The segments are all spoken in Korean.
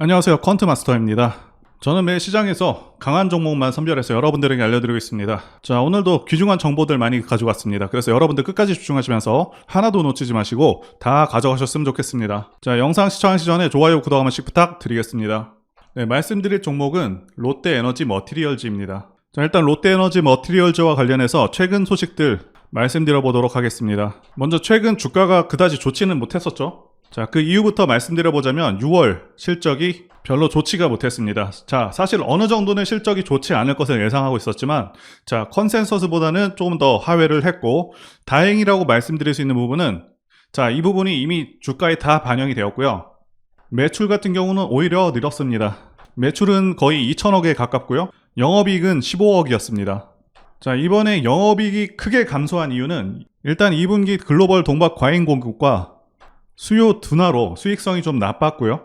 안녕하세요, 퀀트마스터입니다. 저는 매일 시장에서 강한 종목만 선별해서 여러분들에게 알려드리고 있습니다. 자, 오늘도 귀중한 정보들 많이 가져왔습니다. 그래서 여러분들 끝까지 집중하시면서 하나도 놓치지 마시고 다 가져가셨으면 좋겠습니다. 자, 영상 시청하기 전에 좋아요, 구독 한 번씩 부탁드리겠습니다. 네, 말씀드릴 종목은 롯데에너지 머티리얼즈입니다. 자, 일단 롯데에너지 머티리얼즈와 관련해서 최근 소식들 말씀드려 보도록 하겠습니다. 먼저 최근 주가가 그다지 좋지는 못했었죠. 자, 그 이유부터 말씀드려보자면 6월 실적이 별로 좋지가 못했습니다. 자, 사실 어느 정도는 실적이 좋지 않을 것을 예상하고 있었지만, 자, 컨센서스보다는 조금 더 하회를 했고, 다행이라고 말씀드릴 수 있는 부분은, 자, 이 부분이 이미 주가에 다 반영이 되었고요. 매출 같은 경우는 오히려 늘었습니다. 매출은 거의 2천억에 가깝고요. 영업이익은 15억이었습니다. 자, 이번에 영업이익이 크게 감소한 이유는 일단 2분기 글로벌 동박 과잉 공급과 수요 둔화로 수익성이 좀 나빴고요.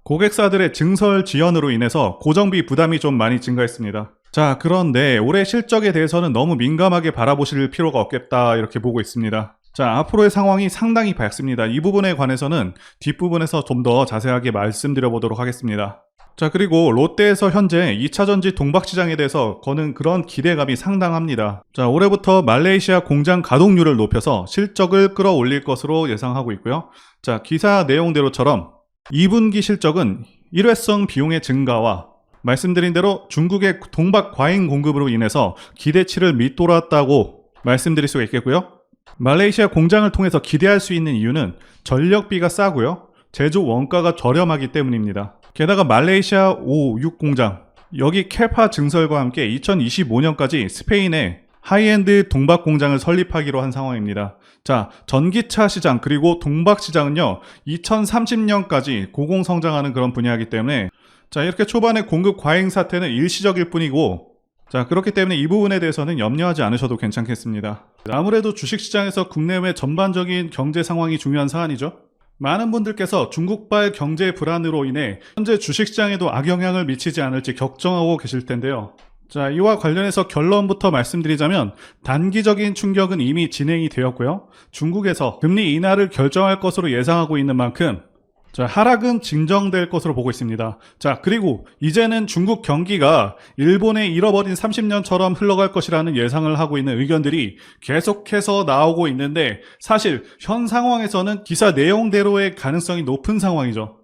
고객사들의 증설 지연으로 인해서 고정비 부담이 좀 많이 증가했습니다. 자, 그런데 올해 실적에 대해서는 너무 민감하게 바라보실 필요가 없겠다 이렇게 보고 있습니다. 자, 앞으로의 상황이 상당히 밝습니다. 이 부분에 관해서는 뒷부분에서 좀 더 자세하게 말씀드려 보도록 하겠습니다. 자, 그리고 롯데에서 현재 2차전지 동박시장에 대해서 거는 그런 기대감이 상당합니다. 자, 올해부터 말레이시아 공장 가동률을 높여서 실적을 끌어올릴 것으로 예상하고 있고요. 자, 기사 내용대로처럼 2분기 실적은 일회성 비용의 증가와 말씀드린 대로 중국의 동박 과잉 공급으로 인해서 기대치를 밑돌았다고 말씀드릴 수가 있겠고요. 말레이시아 공장을 통해서 기대할 수 있는 이유는 전력비가 싸고요. 제조 원가가 저렴하기 때문입니다. 게다가 말레이시아 5, 6 공장, 여기 캐파 증설과 함께 2025년까지 스페인에 하이엔드 동박 공장을 설립하기로 한 상황입니다. 자, 전기차 시장 그리고 동박 시장은요 2030년까지 고공성장하는 그런 분야이기 때문에 자, 이렇게 초반에 공급 과잉 사태는 일시적일 뿐이고, 자, 그렇기 때문에 이 부분에 대해서는 염려하지 않으셔도 괜찮겠습니다. 아무래도 주식시장에서 국내외 전반적인 경제 상황이 중요한 사안이죠. 많은 분들께서 중국발 경제 불안으로 인해 현재 주식시장에도 악영향을 미치지 않을지 걱정하고 계실 텐데요. 자, 이와 관련해서 결론부터 말씀드리자면 단기적인 충격은 이미 진행이 되었고요. 중국에서 금리 인하를 결정할 것으로 예상하고 있는 만큼 자, 하락은 진정될 것으로 보고 있습니다. 자, 그리고 이제는 중국 경기가 일본의 잃어버린 30년처럼 흘러갈 것이라는 예상을 하고 있는 의견들이 계속해서 나오고 있는데 사실 현 상황에서는 기사 내용대로의 가능성이 높은 상황이죠.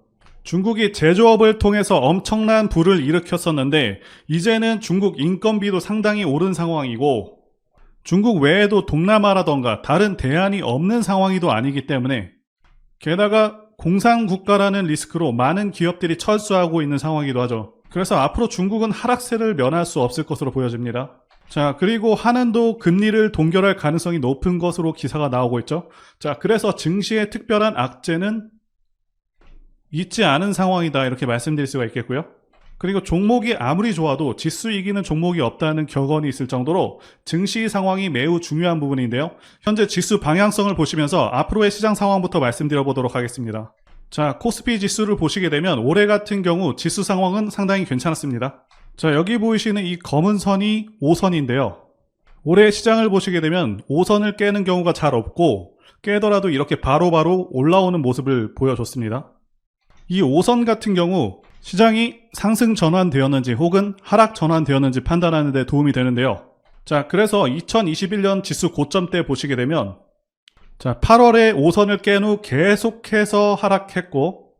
중국이 제조업을 통해서 엄청난 부를 일으켰었는데 이제는 중국 인건비도 상당히 오른 상황이고 중국 외에도 동남아라던가 다른 대안이 없는 상황이도 아니기 때문에 게다가 공산국가라는 리스크로 많은 기업들이 철수하고 있는 상황이기도 하죠. 그래서 앞으로 중국은 하락세를 면할 수 없을 것으로 보여집니다. 자, 그리고 한은도 금리를 동결할 가능성이 높은 것으로 기사가 나오고 있죠. 자, 그래서 증시의 특별한 악재는 있지 않은 상황이다 이렇게 말씀드릴 수가 있겠고요. 그리고 종목이 아무리 좋아도 지수 이기는 종목이 없다는 격언이 있을 정도로 증시 상황이 매우 중요한 부분인데요. 현재 지수 방향성을 보시면서 앞으로의 시장 상황부터 말씀드려 보도록 하겠습니다. 자, 코스피 지수를 보시게 되면 올해 같은 경우 지수 상황은 상당히 괜찮았습니다. 자, 여기 보이시는 이 검은 선이 5선인데요. 올해 시장을 보시게 되면 5선을 깨는 경우가 잘 없고 깨더라도 이렇게 바로바로 올라오는 모습을 보여줬습니다. 이 5선 같은 경우 시장이 상승 전환되었는지 혹은 하락 전환되었는지 판단하는 데 도움이 되는데요. 자, 그래서 2021년 지수 고점 때 보시게 되면 자, 8월에 5선을 깬 후 계속해서 하락했고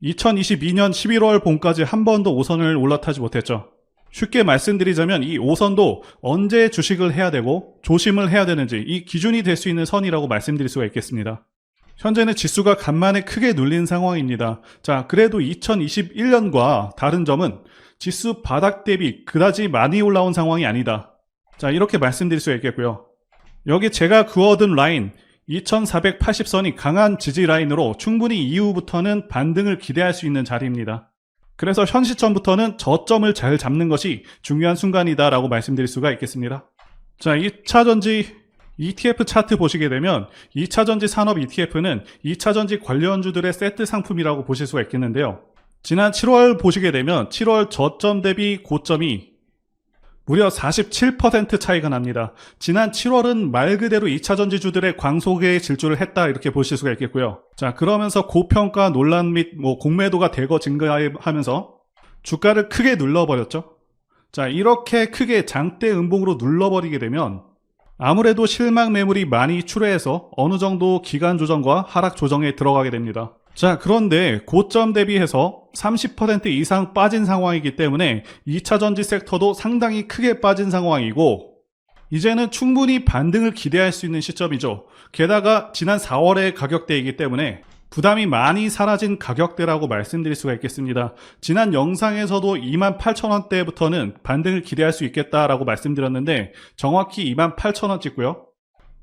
2022년 11월 봄까지 한 번도 5선을 올라타지 못했죠. 쉽게 말씀드리자면 이 5선도 언제 주식을 해야 되고 조심을 해야 되는지 이 기준이 될 수 있는 선이라고 말씀드릴 수가 있겠습니다. 현재는 지수가 간만에 크게 눌린 상황입니다. 자, 그래도 2021년과 다른 점은 지수 바닥 대비 그다지 많이 올라온 상황이 아니다. 자, 이렇게 말씀드릴 수 있겠고요. 여기 제가 그어둔 라인 2480선이 강한 지지 라인으로 충분히 이후부터는 반등을 기대할 수 있는 자리입니다. 그래서 현 시점부터는 저점을 잘 잡는 것이 중요한 순간이다 라고 말씀드릴 수가 있겠습니다. 자, 2차전지 ETF 차트 보시게 되면 2차전지 산업 ETF는 2차전지 관련주들의 세트 상품이라고 보실 수가 있겠는데요. 지난 7월 보시게 되면 7월 저점 대비 고점이 무려 47% 차이가 납니다. 지난 7월은 말 그대로 2차전지주들의 광속에 질주를 했다 이렇게 보실 수가 있겠고요. 자, 그러면서 고평가 논란 및 공매도가 대거 증가하면서 주가를 크게 눌러버렸죠. 자, 이렇게 크게 장대 음봉으로 눌러버리게 되면 아무래도 실망 매물이 많이 출회해서 어느 정도 기간 조정과 하락 조정에 들어가게 됩니다. 자, 그런데 고점 대비해서 30% 이상 빠진 상황이기 때문에 2차전지 섹터도 상당히 크게 빠진 상황이고 이제는 충분히 반등을 기대할 수 있는 시점이죠. 게다가 지난 4월의 가격대이기 때문에 부담이 많이 사라진 가격대라고 말씀드릴 수가 있겠습니다. 지난 영상에서도 28,000원대부터는 반등을 기대할 수 있겠다라고 말씀드렸는데 정확히 28,000원 찍고요.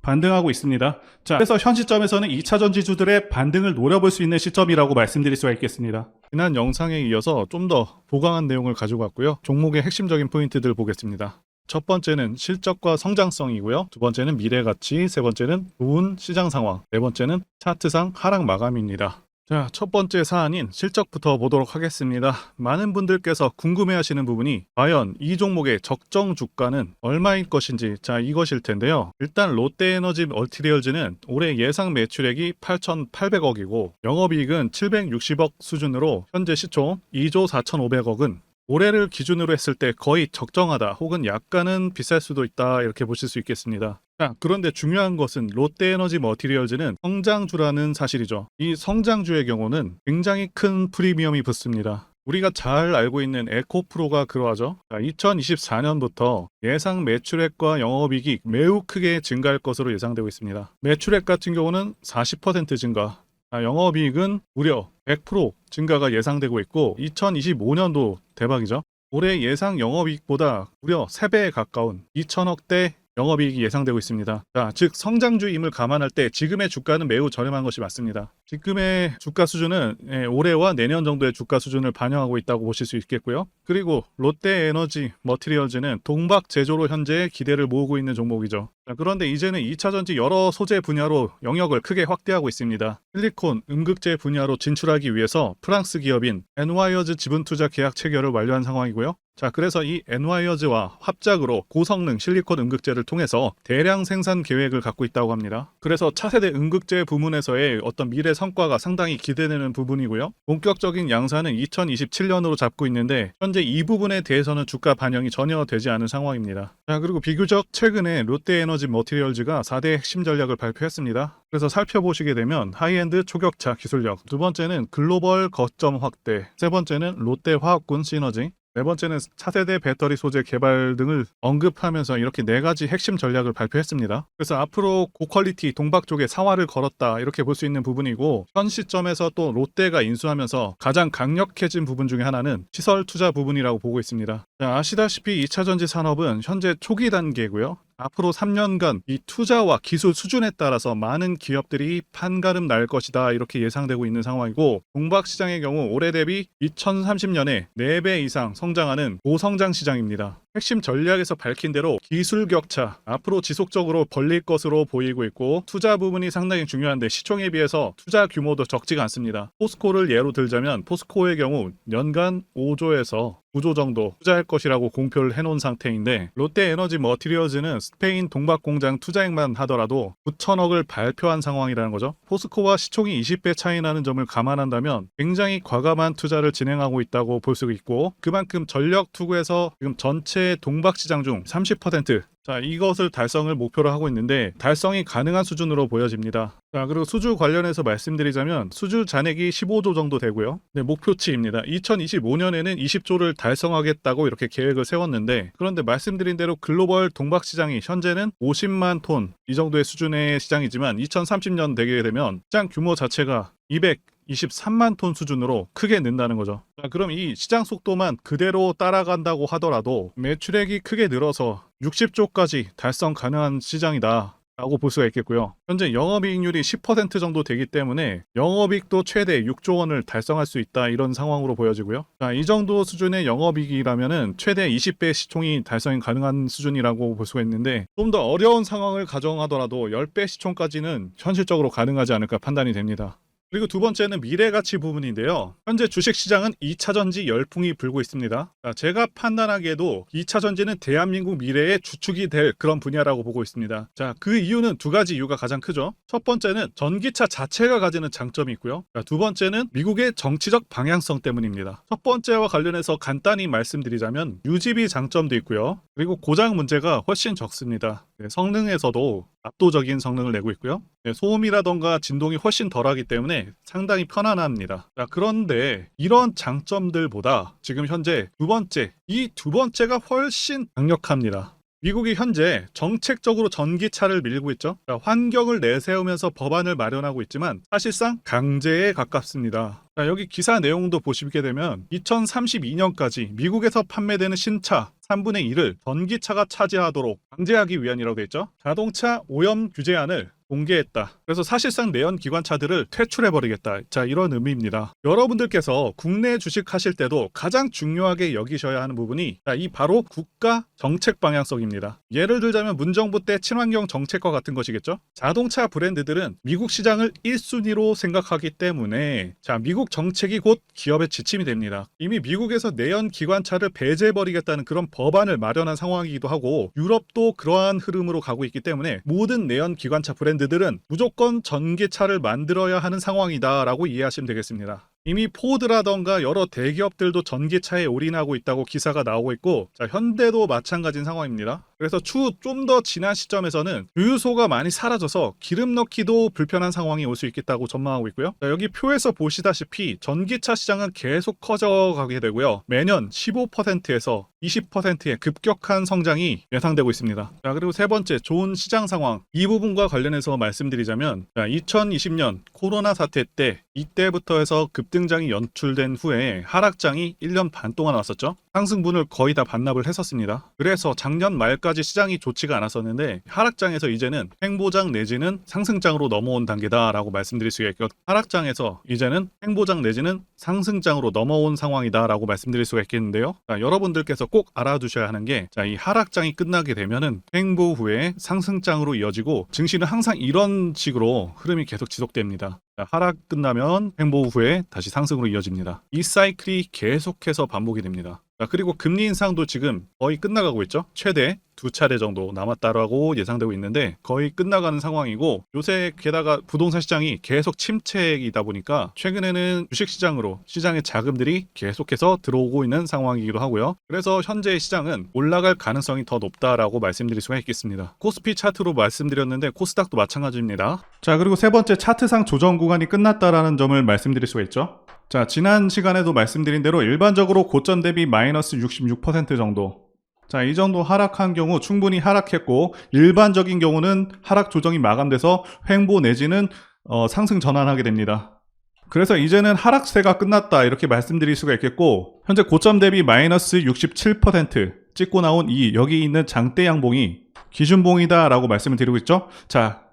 반등하고 있습니다. 자, 그래서 현 시점에서는 2차전지주들의 반등을 노려볼 수 있는 시점이라고 말씀드릴 수가 있겠습니다. 지난 영상에 이어서 좀 더 보강한 내용을 가지고 왔고요. 종목의 핵심적인 포인트들 보겠습니다. 첫 번째는 실적과 성장성이고요. 두 번째는 미래가치, 세 번째는 좋은 시장 상황, 네 번째는 차트상 하락 마감입니다. 자, 첫 번째 사안인 실적부터 보도록 하겠습니다. 많은 분들께서 궁금해하시는 부분이 과연 이 종목의 적정 주가는 얼마일 것인지, 자, 이것일 텐데요. 일단 롯데에너지 멀티리얼즈는 올해 예상 매출액이 8,800억이고 영업이익은 760억 수준으로 현재 시총 2조 4,500억은 올해를 기준으로 했을 때 거의 적정하다 혹은 약간은 비쌀 수도 있다 이렇게 보실 수 있겠습니다. 자, 그런데 중요한 것은 롯데에너지 머티리얼즈는 성장주라는 사실이죠. 이 성장주의 경우는 굉장히 큰 프리미엄이 붙습니다. 우리가 잘 알고 있는 에코프로가 그러하죠. 2024년부터 예상 매출액과 영업이익이 매우 크게 증가할 것으로 예상되고 있습니다. 매출액 같은 경우는 40% 증가, 영업이익은 무려 100% 증가가 예상되고 있고 2025년도 대박이죠. 올해 예상 영업이익보다 무려 3배에 가까운 2천억대 영업이익이 예상되고 있습니다. 자, 즉 성장주임을 감안할 때 지금의 주가는 매우 저렴한 것이 맞습니다. 지금의 주가 수준은 올해와 내년 정도의 주가 수준을 반영하고 있다고 보실 수 있겠고요. 그리고 롯데에너지 머티리얼즈는 동박 제조로 현재 기대를 모으고 있는 종목이죠. 자, 그런데 이제는 2차전지 여러 소재 분야로 영역을 크게 확대하고 있습니다. 실리콘, 음극재 분야로 진출하기 위해서 프랑스 기업인 엔와이어즈 지분투자 계약 체결을 완료한 상황이고요. 자, 그래서 이 엔와이어즈와 합작으로 고성능 실리콘 음극재를 통해서 대량 생산 계획을 갖고 있다고 합니다. 그래서 차세대 음극재 부문에서의 어떤 미래 성과가 상당히 기대되는 부분이고요. 본격적인 양산은 2027년으로 잡고 있는데 현재 이 부분에 대해서는 주가 반영이 전혀 되지 않은 상황입니다. 자, 그리고 비교적 최근에 롯데에너지 머티리얼즈가 4대 핵심 전략을 발표했습니다. 그래서 살펴보시게 되면 하이엔드 초격차 기술력, 두 번째는 글로벌 거점 확대, 세 번째는 롯데화학군 시너지, 네 번째는 차세대 배터리 소재 개발 등을 언급하면서 이렇게 4가지 핵심 전략을 발표했습니다. 그래서 앞으로 고퀄리티 동박 쪽에 사활을 걸었다 이렇게 볼 수 있는 부분이고 현 시점에서 또 롯데가 인수하면서 가장 강력해진 부분 중에 하나는 시설 투자 부분이라고 보고 있습니다. 자, 아시다시피 2차전지 산업은 현재 초기 단계고요. 앞으로 3년간 이 투자와 기술 수준에 따라서 많은 기업들이 판가름 날 것이다 이렇게 예상되고 있는 상황이고 동박 시장의 경우 올해 대비 2030년에 4배 이상 성장하는 고성장 시장입니다. 핵심 전략에서 밝힌 대로 기술 격차 앞으로 지속적으로 벌릴 것으로 보이고 있고 투자 부분이 상당히 중요한데 시총에 비해서 투자 규모도 적지가 않습니다. 포스코를 예로 들자면 포스코의 경우 연간 5조에서 9조 정도 투자할 것이라고 공표를 해놓은 상태인데 롯데에너지 머티리얼즈는 스페인 동박 공장 투자액만 하더라도 9천억을 발표한 상황이라는 거죠. 포스코와 시총이 20배 차이 나는 점을 감안한다면 굉장히 과감한 투자를 진행하고 있다고 볼 수 있고 그만큼 전력 투구에서 지금 전체 동박 시장 중 30%, 자, 이것을 달성을 목표로 하고 있는데 달성이 가능한 수준으로 보여집니다. 자, 그리고 수주 관련해서 말씀드리자면 수주 잔액이 15조 정도 되고요. 네, 목표치입니다. 2025년에는 20조를 달성하겠다고 이렇게 계획을 세웠는데 그런데 말씀드린 대로 글로벌 동박 시장이 현재는 50만 톤 이 정도의 수준의 시장이지만 2030년 되게 되면 시장 규모 자체가 223만 톤 수준으로 크게 는다는 거죠. 자, 그럼 이 시장 속도만 그대로 따라간다고 하더라도 매출액이 크게 늘어서 60조까지 달성 가능한 시장이다 라고 볼 수가 있겠고요. 현재 영업이익률이 10% 정도 되기 때문에 영업이익도 최대 6조 원을 달성할 수 있다 이런 상황으로 보여지고요. 자, 이 정도 수준의 영업이익이라면은 최대 20배 시총이 달성이 가능한 수준이라고 볼 수가 있는데 좀 더 어려운 상황을 가정하더라도 10배 시총까지는 현실적으로 가능하지 않을까 판단이 됩니다. 그리고 두 번째는 미래가치 부분인데요. 현재 주식시장은 2차전지 열풍이 불고 있습니다. 자, 제가 판단하기에도 2차전지는 대한민국 미래의 주축이 될 그런 분야라고 보고 있습니다. 자, 그 이유는 두 가지 이유가 가장 크죠. 첫 번째는 전기차 자체가 가지는 장점이 있고요. 자, 두 번째는 미국의 정치적 방향성 때문입니다. 첫 번째와 관련해서 간단히 말씀드리자면 유지비 장점도 있고요. 그리고 고장 문제가 훨씬 적습니다. 성능에서도 압도적인 성능을 내고 있고요. 소음이라던가 진동이 훨씬 덜하기 때문에 상당히 편안합니다. 자, 그런데 이런 장점들보다 지금 현재 이 두 번째가 훨씬 강력합니다. 미국이 현재 정책적으로 전기차를 밀고 있죠. 자, 환경을 내세우면서 법안을 마련하고 있지만 사실상 강제에 가깝습니다. 자, 여기 기사 내용도 보시게 되면 2032년까지 미국에서 판매되는 신차 3분의 1을 전기차가 차지하도록 강제하기 위함이라고 되어 있죠. 자동차 오염 규제안을 공개했다. 그래서 사실상 내연 기관차들을 퇴출해버리겠다. 자, 이런 의미입니다. 여러분들께서 국내 주식하실 때도 가장 중요하게 여기셔야 하는 부분이 이 바로 국가 정책 방향성입니다. 예를 들자면 문정부 때 친환경 정책과 같은 것이겠죠. 자동차 브랜드들은 미국 시장을 1순위로 생각하기 때문에 자, 미국 정책이 곧 기업의 지침이 됩니다. 이미 미국에서 내연 기관차를 배제해버리겠다는 그런 법안을 마련한 상황이기도 하고 유럽도 그러한 흐름으로 가고 있기 때문에 모든 내연 기관차 브랜드들은 무조건 전기차를 만들어야 하는 상황이다라고 이해하시면 되겠습니다. 이미 포드라던가 여러 대기업들도 전기차에 올인하고 있다고 기사가 나오고 있고 자, 현대도 마찬가지인 상황입니다. 그래서 추후 좀 더 지난 시점에서는 주유소가 많이 사라져서 기름 넣기도 불편한 상황이 올 수 있겠다고 전망하고 있고요. 자, 여기 표에서 보시다시피 전기차 시장은 계속 커져가게 되고요. 매년 15%에서 20%의 급격한 성장이 예상되고 있습니다. 자, 그리고 세 번째, 좋은 시장 상황. 이 부분과 관련해서 말씀드리자면 2020년 코로나 사태 때 이때부터 해서 급등장이 연출된 후에 하락장이 1년 반 동안 왔었죠. 상승분을 거의 다 반납을 했었습니다. 그래서 작년 말까지 시장이 좋지가 않았었는데 하락장에서 이제는 횡보장 내지는 상승장으로 넘어온 단계다라고 말씀드릴 수가 있고 하락장에서 이제는 횡보장 내지는 상승장으로 넘어온 상황이다라고 말씀드릴 수가 있겠는데요. 자, 여러분들께서 꼭 알아두셔야 하는 게 이 하락장이 끝나게 되면은 횡보 후에 상승장으로 이어지고 증시는 항상 이런 식으로 흐름이 계속 지속됩니다. 하락 끝나면 횡보 후에 다시 상승으로 이어집니다. 이 사이클이 계속해서 반복이 됩니다. 그리고 금리 인상도 지금 거의 끝나가고 있죠. 최대 2차례 정도 남았다라고 예상되고 있는데 거의 끝나가는 상황이고 요새 게다가 부동산 시장이 계속 침체이다 보니까 최근에는 주식시장으로 시장의 자금들이 계속해서 들어오고 있는 상황이기도 하고요. 그래서 현재의 시장은 올라갈 가능성이 더 높다라고 말씀드릴 수가 있겠습니다. 코스피 차트로 말씀드렸는데 코스닥도 마찬가지입니다. 자, 그리고 세 번째, 차트상 조정 구간이 끝났다라는 점을 말씀드릴 수가 있죠. 자, 지난 시간에도 말씀드린 대로 일반적으로 고점 대비 마이너스 66% 정도. 자, 이 정도 하락한 경우 충분히 하락했고 일반적인 경우는 하락 조정이 마감돼서 횡보 내지는 상승 전환하게 됩니다. 그래서 이제는 하락세가 끝났다 이렇게 말씀드릴 수가 있겠고 현재 고점 대비 마이너스 67% 찍고 나온 여기 있는 장대 양봉이 기준봉이다 라고 말씀을 드리고 있죠. 자,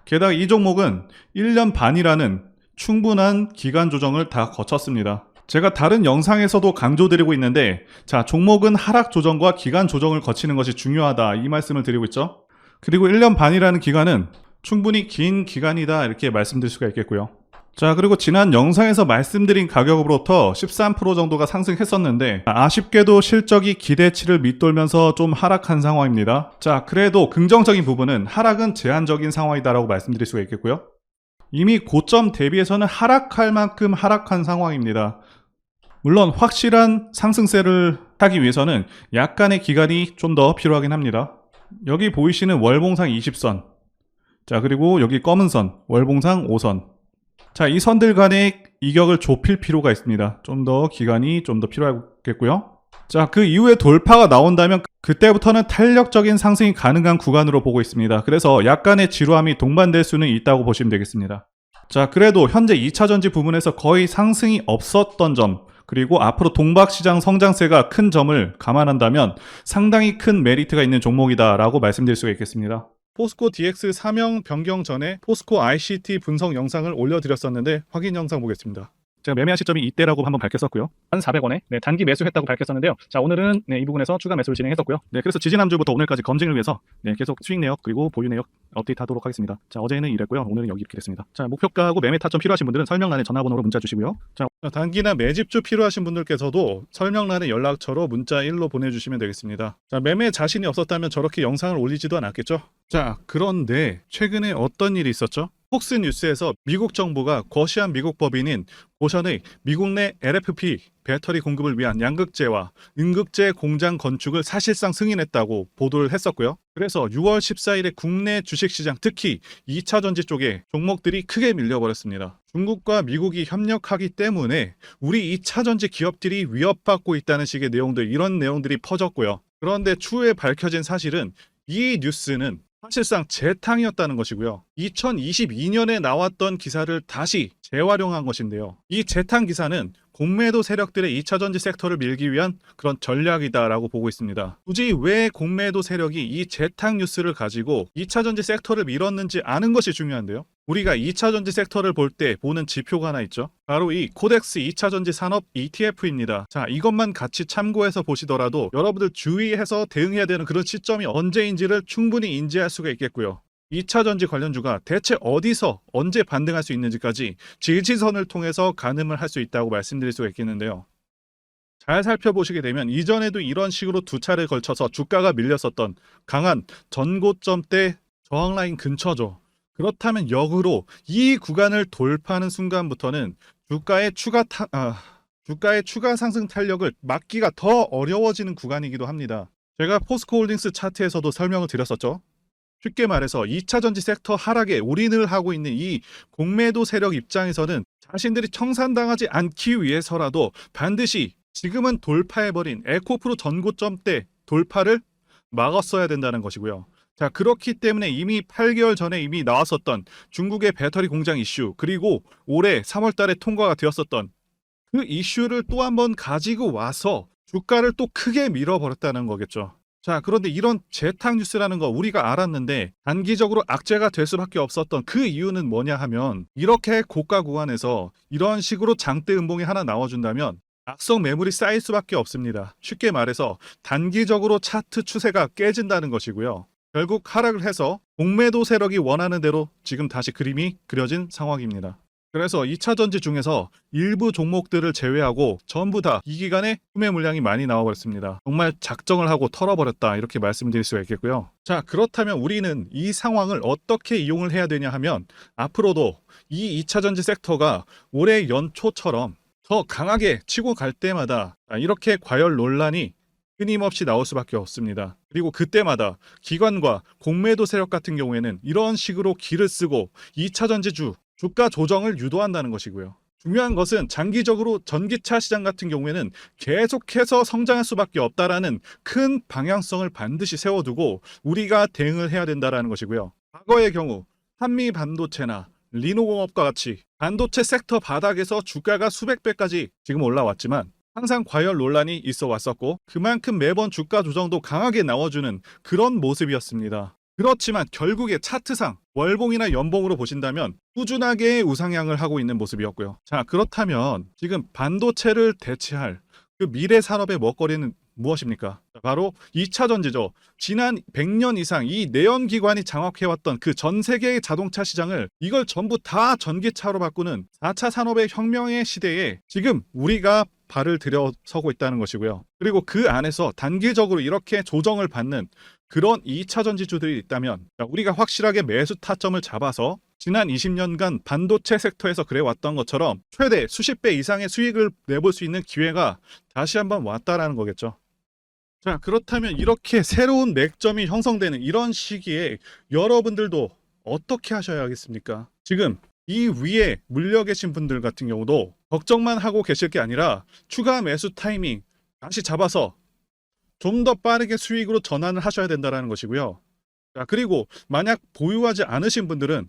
게다가 이 종목은 1년 반이라는 충분한 기간 조정을 다 거쳤습니다. 제가 다른 영상에서도 강조드리고 있는데 자, 종목은 하락 조정과 기간 조정을 거치는 것이 중요하다 이 말씀을 드리고 있죠. 그리고 1년 반이라는 기간은 충분히 긴 기간이다 이렇게 말씀드릴 수가 있겠고요. 자, 그리고 지난 영상에서 말씀드린 가격으로부터 13% 정도가 상승했었는데 아쉽게도 실적이 기대치를 밑돌면서 좀 하락한 상황입니다. 자, 그래도 긍정적인 부분은 하락은 제한적인 상황이다라고 말씀드릴 수가 있겠고요. 이미 고점 대비해서는 하락할 만큼 하락한 상황입니다. 물론 확실한 상승세를 타기 위해서는 약간의 기간이 좀 더 필요하긴 합니다. 여기 보이시는 월봉상 20선, 자, 그리고 여기 검은 선, 월봉상 5선. 자, 이 선들 간의 이격을 좁힐 필요가 있습니다. 좀 더 기간이 좀 더 필요하겠고요. 자, 그 이후에 돌파가 나온다면 그때부터는 탄력적인 상승이 가능한 구간으로 보고 있습니다. 그래서 약간의 지루함이 동반될 수는 있다고 보시면 되겠습니다. 자, 그래도 현재 2차전지 부분에서 거의 상승이 없었던 점, 그리고 앞으로 동박시장 성장세가 큰 점을 감안한다면 상당히 큰 메리트가 있는 종목이다 라고 말씀드릴 수가 있겠습니다. 포스코 DX 사명 변경 전에 포스코 ICT 분석 영상을 올려드렸었는데 확인 영상 보겠습니다. 제가 매매한 시점이 이때라고 한번 밝혔었고요. 1,400원에 단기 매수했다고 밝혔었는데요. 자, 오늘은 이 부분에서 추가 매수를 진행했었고요. 그래서 지지난주부터 오늘까지 검증을 위해서 계속 수익 내역 그리고 보유 내역 업데이트하도록 하겠습니다. 자, 어제는 이랬고요. 오늘은 여기 이렇게 됐습니다. 자, 목표가하고 매매 타점 필요하신 분들은 설명란에 전화번호로 문자 주시고요. 자, 단기나 매집주 필요하신 분들께서도 설명란에 연락처로 문자 1로 보내주시면 되겠습니다. 자, 매매 자신이 없었다면 저렇게 영상을 올리지도 않았겠죠? 자, 그런데 최근에 어떤 일이 있었죠? 폭스뉴스에서 미국 정부가 거시한 미국 법인인 고션의 미국 내 LFP 배터리 공급을 위한 양극재와 음극재 공장 건축을 사실상 승인했다고 보도를 했었고요. 그래서 6월 14일에 국내 주식시장 특히 2차전지 쪽에 종목들이 크게 밀려버렸습니다. 중국과 미국이 협력하기 때문에 우리 2차전지 기업들이 위협받고 있다는 식의 내용들, 이런 내용들이 퍼졌고요. 그런데 추후에 밝혀진 사실은 이 뉴스는 사실상 재탕이었다는 것이고요. 2022년에 나왔던 기사를 다시 재활용한 것인데요. 이 재탕 기사는 공매도 세력들의 2차전지 섹터를 밀기 위한 그런 전략이다라고 보고 있습니다. 굳이 왜 공매도 세력이 이 재탕 뉴스를 가지고 2차전지 섹터를 밀었는지 아는 것이 중요한데요. 우리가 2차전지 섹터를 볼 때 보는 지표가 하나 있죠. 바로 이 코덱스 2차전지 산업 ETF입니다. 자, 이것만 같이 참고해서 보시더라도 여러분들 주의해서 대응해야 되는 그런 시점이 언제인지를 충분히 인지할 수가 있겠고요. 2차전지 관련주가 대체 어디서 언제 반등할 수 있는지까지 지지선을 통해서 가늠을 할 수 있다고 말씀드릴 수가 있겠는데요. 잘 살펴보시게 되면 이전에도 이런 식으로 두 차례에 걸쳐서 주가가 밀렸었던 강한 전고점대 저항라인 근처죠. 그렇다면 역으로 이 구간을 돌파하는 순간부터는 주가의 추가 상승 탄력을 막기가 더 어려워지는 구간이기도 합니다. 제가 포스코홀딩스 차트에서도 설명을 드렸었죠. 쉽게 말해서 2차전지 섹터 하락에 올인을 하고 있는 이 공매도 세력 입장에서는 자신들이 청산당하지 않기 위해서라도 반드시 지금은 돌파해버린 에코프로 전고점대 돌파를 막았어야 된다는 것이고요. 자, 그렇기 때문에 이미 8개월 전에 이미 나왔었던 중국의 배터리 공장 이슈, 그리고 올해 3월 달에 통과가 되었었던 그 이슈를 또 한번 가지고 와서 주가를 또 크게 밀어버렸다는 거겠죠. 자, 그런데 이런 재탕 뉴스라는 거 우리가 알았는데 단기적으로 악재가 될 수밖에 없었던 그 이유는 뭐냐 하면, 이렇게 고가 구간에서 이런 식으로 장대 음봉이 하나 나와준다면 악성 매물이 쌓일 수밖에 없습니다. 쉽게 말해서 단기적으로 차트 추세가 깨진다는 것이고요. 결국 하락을 해서 공매도 세력이 원하는 대로 지금 다시 그림이 그려진 상황입니다. 그래서 2차전지 중에서 일부 종목들을 제외하고 전부 다 이 기간에 구매 물량이 많이 나와버렸습니다. 정말 작정을 하고 털어버렸다, 이렇게 말씀드릴 수가 있겠고요. 자, 그렇다면 우리는 이 상황을 어떻게 이용을 해야 되냐 하면, 앞으로도 이 2차전지 섹터가 올해 연초처럼 더 강하게 치고 갈 때마다 이렇게 과열 논란이 끊임없이 나올 수밖에 없습니다. 그리고 그때마다 기관과 공매도 세력 같은 경우에는 이런 식으로 기를 쓰고 2차전지주 주가 조정을 유도한다는 것이고요. 중요한 것은 장기적으로 전기차 시장 같은 경우에는 계속해서 성장할 수밖에 없다라는 큰 방향성을 반드시 세워두고 우리가 대응을 해야 된다는 것이고요. 과거의 경우 한미 반도체나 리노공업과 같이 반도체 섹터 바닥에서 주가가 수백 배까지 지금 올라왔지만 항상 과열 논란이 있어 왔었고, 그만큼 매번 주가 조정도 강하게 나와주는 그런 모습이었습니다. 그렇지만 결국에 차트상 월봉이나 연봉으로 보신다면 꾸준하게 우상향을 하고 있는 모습이었고요. 자, 그렇다면 지금 반도체를 대체할 그 미래 산업의 먹거리는 무엇입니까? 바로 2차전지죠. 지난 100년 이상 이 내연기관이 장악해왔던 그 전 세계의 자동차 시장을 이걸 전부 다 전기차로 바꾸는 4차 산업의 혁명의 시대에 지금 우리가 발을 들여서고 있다는 것이고요. 그리고 그 안에서 단기적으로 이렇게 조정을 받는 그런 2차전지주들이 있다면 우리가 확실하게 매수 타점을 잡아서 지난 20년간 반도체 섹터에서 그래왔던 것처럼 최대 수십 배 이상의 수익을 내볼 수 있는 기회가 다시 한번 왔다라는 거겠죠. 자, 그렇다면 이렇게 새로운 맥점이 형성되는 이런 시기에 여러분들도 어떻게 하셔야겠습니까? 지금 이 위에 물려 계신 분들 같은 경우도 걱정만 하고 계실 게 아니라 추가 매수 타이밍 다시 잡아서 좀 더 빠르게 수익으로 전환을 하셔야 된다는 것이고요. 자, 그리고 만약 보유하지 않으신 분들은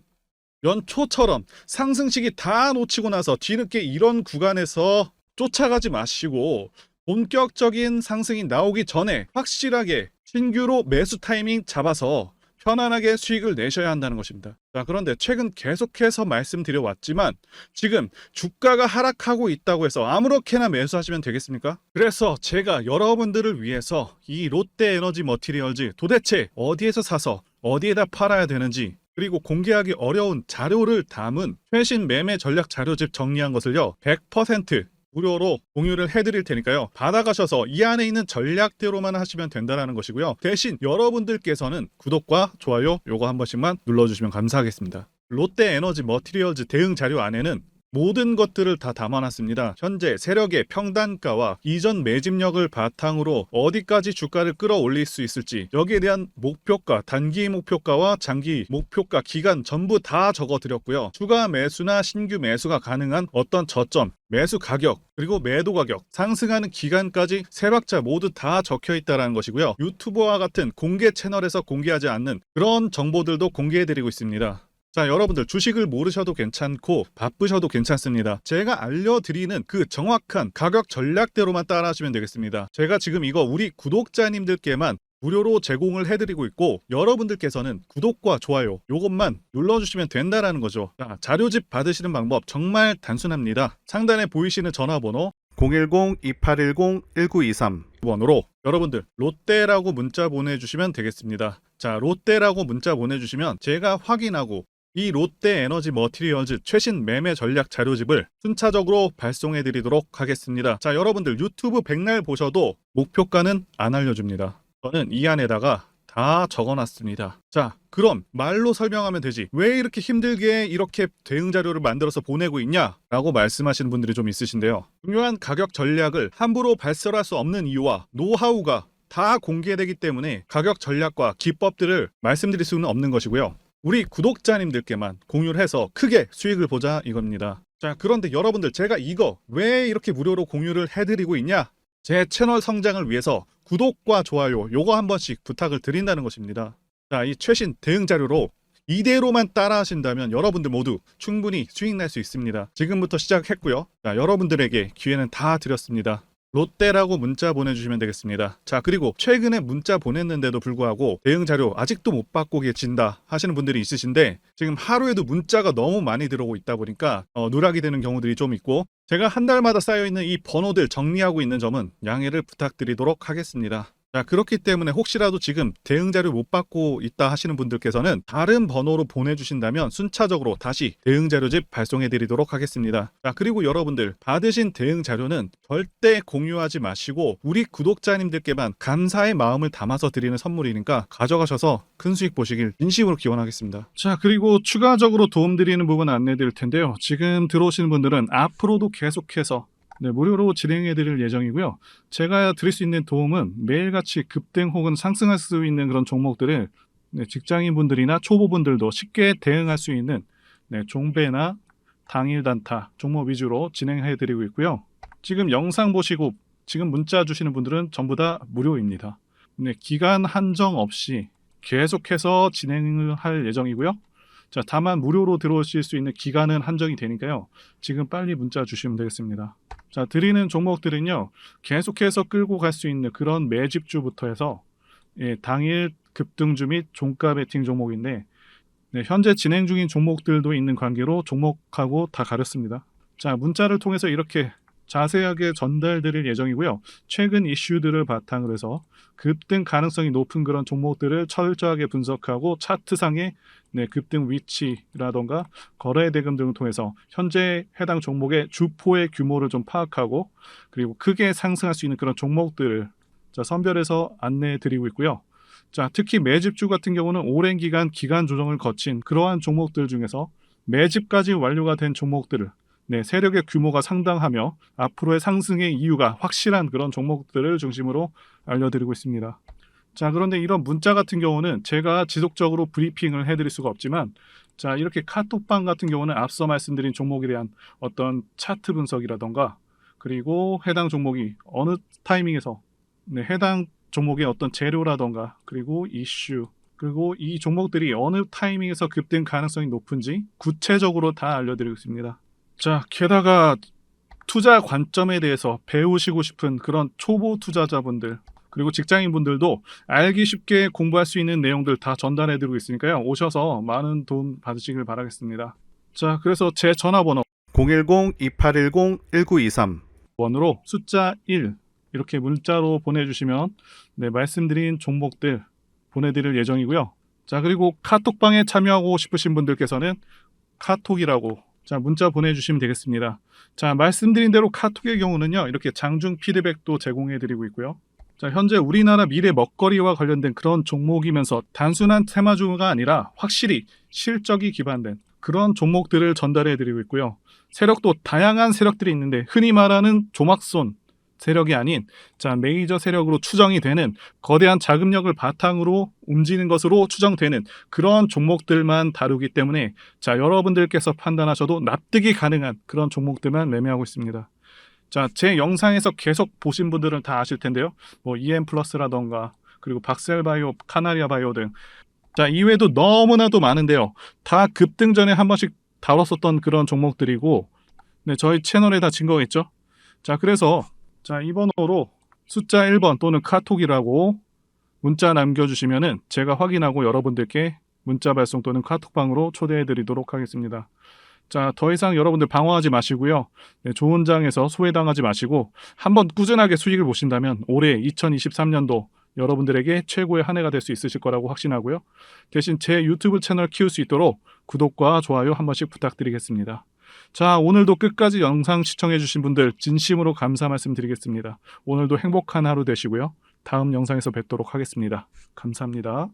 연초처럼 상승시기 다 놓치고 나서 뒤늦게 이런 구간에서 쫓아가지 마시고 본격적인 상승이 나오기 전에 확실하게 신규로 매수 타이밍 잡아서 편안하게 수익을 내셔야 한다는 것입니다. 자, 그런데 최근 계속해서 말씀드려왔지만 지금 주가가 하락하고 있다고 해서 아무렇게나 매수하시면 되겠습니까? 그래서 제가 여러분들을 위해서 이 롯데에너지 머티리얼즈 도대체 어디에서 사서 어디에다 팔아야 되는지, 그리고 공개하기 어려운 자료를 담은 최신 매매 전략 자료집 정리한 것을요 100% 무료로 공유를 해드릴 테니까요, 받아가셔서 이 안에 있는 전략대로만 하시면 된다는 것이고요. 대신 여러분들께서는 구독과 좋아요 요거 한 번씩만 눌러주시면 감사하겠습니다. 롯데에너지 머티리얼즈 대응 자료 안에는 모든 것들을 다 담아놨습니다. 현재 세력의 평단가와 이전 매집력을 바탕으로 어디까지 주가를 끌어올릴 수 있을지, 여기에 대한 목표가, 단기 목표가와 장기 목표가 기간 전부 다 적어드렸고요. 추가 매수나 신규 매수가 가능한 어떤 저점, 매수 가격, 그리고 매도 가격, 상승하는 기간까지 세 박자 모두 다 적혀 있다는 것이고요. 유튜브와 같은 공개 채널에서 공개하지 않는 그런 정보들도 공개해드리고 있습니다. 자, 여러분들 주식을 모르셔도 괜찮고 바쁘셔도 괜찮습니다. 제가 알려드리는 그 정확한 가격 전략대로만 따라하시면 되겠습니다. 제가 지금 이거 우리 구독자님들께만 무료로 제공을 해드리고 있고, 여러분들께서는 구독과 좋아요 요것만 눌러주시면 된다라는 거죠. 자, 자료집 받으시는 방법 정말 단순합니다. 상단에 보이시는 전화번호 010-2810-1923 번호로 여러분들 롯데라고 문자 보내주시면 되겠습니다. 자, 롯데라고 문자 보내주시면 제가 확인하고 이 롯데에너지 머티리얼즈 최신 매매 전략 자료집을 순차적으로 발송해 드리도록 하겠습니다. 자, 여러분들 유튜브 백날 보셔도 목표가는 안 알려줍니다. 저는 이 안에다가 다 적어놨습니다. 자, 그럼 말로 설명하면 되지 왜 이렇게 힘들게 이렇게 대응 자료를 만들어서 보내고 있냐 라고 말씀하시는 분들이 좀 있으신데요. 중요한 가격 전략을 함부로 발설할 수 없는 이유와 노하우가 다 공개되기 때문에 가격 전략과 기법들을 말씀드릴 수는 없는 것이고요. 우리 구독자님들께만 공유를 해서 크게 수익을 보자 이겁니다. 자, 그런데 여러분들 제가 이거 왜 이렇게 무료로 공유를 해드리고 있냐? 제 채널 성장을 위해서 구독과 좋아요 요거 한 번씩 부탁을 드린다는 것입니다. 자, 이 최신 대응 자료로 이대로만 따라 하신다면 여러분들 모두 충분히 수익 낼 수 있습니다. 지금부터 시작했고요. 자, 여러분들에게 기회는 다 드렸습니다. 롯데라고 문자 보내주시면 되겠습니다. 자, 그리고 최근에 문자 보냈는데도 불구하고 대응 자료 아직도 못 받고 계신다 하시는 분들이 있으신데, 지금 하루에도 문자가 너무 많이 들어오고 있다 보니까 누락이 되는 경우들이 좀 있고, 제가 한 달마다 쌓여있는 이 번호들 정리하고 있는 점은 양해를 부탁드리도록 하겠습니다. 자, 그렇기 때문에 혹시라도 지금 대응 자료 못 받고 있다 하시는 분들께서는 다른 번호로 보내주신다면 순차적으로 다시 대응 자료집 발송해 드리도록 하겠습니다. 자, 그리고 여러분들 받으신 대응 자료는 절대 공유하지 마시고 우리 구독자님들께만 감사의 마음을 담아서 드리는 선물이니까 가져가셔서 큰 수익 보시길 진심으로 기원하겠습니다. 자, 그리고 추가적으로 도움드리는 부분 안내 드릴 텐데요. 지금 들어오시는 분들은 앞으로도 계속해서 무료로 진행해 드릴 예정이고요. 제가 드릴 수 있는 도움은 매일같이 급등 혹은 상승할 수 있는 그런 종목들을 직장인분들이나 초보분들도 쉽게 대응할 수 있는 종배나 당일 단타 종목 위주로 진행해 드리고 있고요. 지금 영상 보시고 지금 문자 주시는 분들은 전부 다 무료입니다. 기간 한정 없이 계속해서 진행을 할 예정이고요. 자, 다만 무료로 들어오실 수 있는 기간은 한정이 되니까요. 지금 빨리 문자 주시면 되겠습니다. 자, 드리는 종목들은요, 계속해서 끌고 갈 수 있는 그런 매집주부터 해서 당일 급등주 및 종가 베팅 종목인데, 현재 진행 중인 종목들도 있는 관계로 종목하고 다 가렸습니다. 자, 문자를 통해서 이렇게 자세하게 전달드릴 예정이고요. 최근 이슈들을 바탕으로 해서 급등 가능성이 높은 그런 종목들을 철저하게 분석하고 차트상의 급등 위치라던가 거래 대금 등을 통해서 현재 해당 종목의 주포의 규모를 좀 파악하고, 그리고 크게 상승할 수 있는 그런 종목들을 선별해서 안내해 드리고 있고요. 자, 특히 매집주 같은 경우는 오랜 기간 조정을 거친 그러한 종목들 중에서 매집까지 완료가 된 종목들을 세력의 규모가 상당하며 앞으로의 상승의 이유가 확실한 그런 종목들을 중심으로 알려드리고 있습니다. 자, 그런데 이런 문자 같은 경우는 제가 지속적으로 브리핑을 해드릴 수가 없지만, 자, 이렇게 카톡방 같은 경우는 앞서 말씀드린 종목에 대한 어떤 차트 분석이라던가, 그리고 해당 종목이 어느 타이밍에서 해당 종목의 어떤 재료라던가, 그리고 이슈, 그리고 이 종목들이 어느 타이밍에서 급등 가능성이 높은지 구체적으로 다 알려드리고 있습니다. 자, 게다가 투자 관점에 대해서 배우시고 싶은 그런 초보 투자자분들 그리고 직장인분들도 알기 쉽게 공부할 수 있는 내용들 다 전달해드리고 있으니까요. 오셔서 많은 도움 받으시길 바라겠습니다. 자, 그래서 제 전화번호 010-2810-1923 번호로 숫자 1 이렇게 문자로 보내주시면 말씀드린 종목들 보내드릴 예정이고요. 자, 그리고 카톡방에 참여하고 싶으신 분들께서는 카톡이라고 문자 보내주시면 되겠습니다. 자, 말씀드린 대로 카톡의 경우는요, 이렇게 장중 피드백도 제공해드리고 있고요. 자, 현재 우리나라 미래 먹거리와 관련된 그런 종목이면서 단순한 테마주가 아니라 확실히 실적이 기반된 그런 종목들을 전달해드리고 있고요. 세력도 다양한 세력들이 있는데 흔히 말하는 조막손 세력이 아닌 메이저 세력으로 추정이 되는 거대한 자금력을 바탕으로 움직이는 것으로 추정되는 그런 종목들만 다루기 때문에 여러분들께서 판단하셔도 납득이 가능한 그런 종목들만 매매하고 있습니다. 자, 제 영상에서 계속 보신 분들은 다 아실 텐데요. EM플러스라던가 그리고 박셀바이오, 카나리아바이오 등 이외에도 너무나도 많은데요. 다 급등 전에 한 번씩 다뤘었던 그런 종목들이고 저희 채널에 다 증거가 있죠. 자, 그래서 이 번호로 숫자 1번 또는 카톡이라고 문자 남겨주시면은 제가 확인하고 여러분들께 문자 발송 또는 카톡방으로 초대해 드리도록 하겠습니다. 자, 더 이상 여러분들 방황하지 마시고요. 좋은 장에서 소외당하지 마시고 한번 꾸준하게 수익을 보신다면 올해 2023년도 여러분들에게 최고의 한 해가 될 수 있으실 거라고 확신하고요. 대신 제 유튜브 채널 키울 수 있도록 구독과 좋아요 한 번씩 부탁드리겠습니다. 자, 오늘도 끝까지 영상 시청해주신 분들 진심으로 감사 말씀드리겠습니다. 오늘도 행복한 하루 되시고요. 다음 영상에서 뵙도록 하겠습니다. 감사합니다.